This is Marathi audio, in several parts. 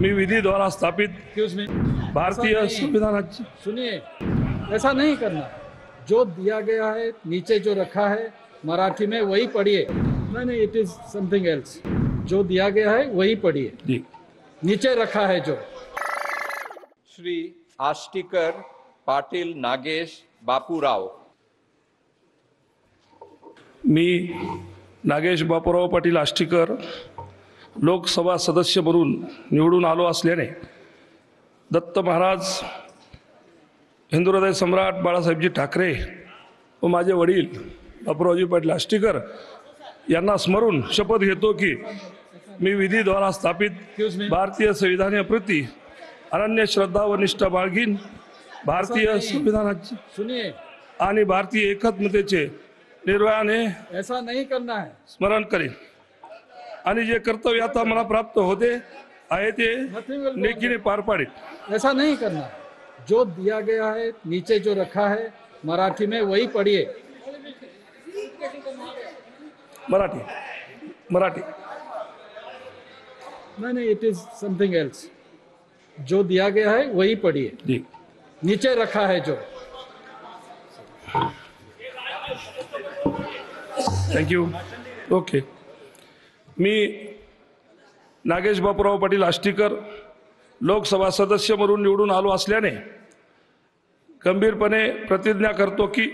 मी विधि द्वारा स्थापित भारतीय संविधानाची सुनिए, ऐसा नहीं करना। जो दिया गया है नीचे जो रखा है मराठी में वही पढ़िए। नहीं, इट इज समथिंग एल्स। जो दिया गया है वही पढ़िए, जी। नीचे रखा है जो। श्री आष्टीकर पाटील नागेश बापूराव। मी नागेश बापूराव पाटील आष्टीकर लोकसभा सदस्य म्हणून निवडून आलो असल्याने दत्त महाराज, हिंदू हृदय सम्राट बाळासाहेबजी ठाकरे व माझे वडील बापूरावजी पाटील आष्टीकर यांना स्मरून शपथ घेतो की मी विधि द्वारा स्थापित भारतीय संविधानाप्रती अनन्य श्रद्धा व निष्ठा बाळगीन, भारतीय संविधानाची सुनिए, आणि भारतीय एकात्मतेचे निर्भयाने ऐसा नहीं करना है। स्मरण करेन आणि जे कर्तव्य आता मला प्राप्त होते आहे ते नेकीने पार पाडेन। ऐसा नहीं करना। जो दिया गया है नीचे जो रखा है मराठी में वही पढ़िए। मराठी नहीं, इट इज समथिंग एल्स। जो दिया गया है वही पढ़िए, जी। नीचे रखा है जो। थँक्यू। ओके। मी नागेश बापूराव पाटील आष्टीकर लोकसभा सदस्य म्हणून निवडून आलो असल्याने गंभीरपणे प्रतिज्ञा करतो की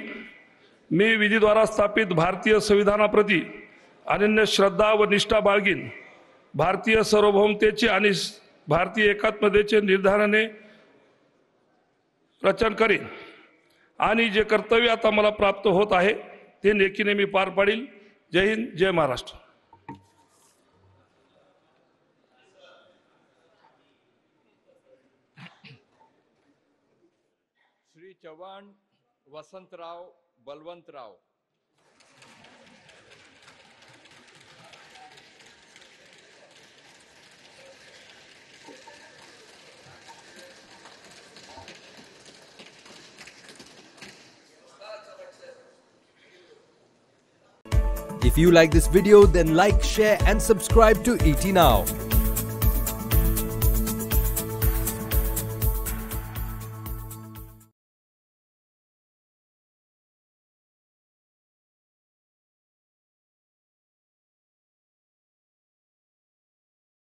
मी विधीद्वारा स्थापित भारतीय संविधानाप्रती अनन्य श्रद्धा व निष्ठा बाळगीन, भारतीय सार्वभौमतेचे आणि भारतीय एकात्मतेचे निर्धाराने रचना करेन आणि जे कर्तव्य आता मला प्राप्त होत आहे ते नेकीने मी पार पाडील। जय हिंद, जय Maharashtra. Shri Chavan Vasantrao Balwantrao. If you like this video, then like, share and subscribe to ET Now.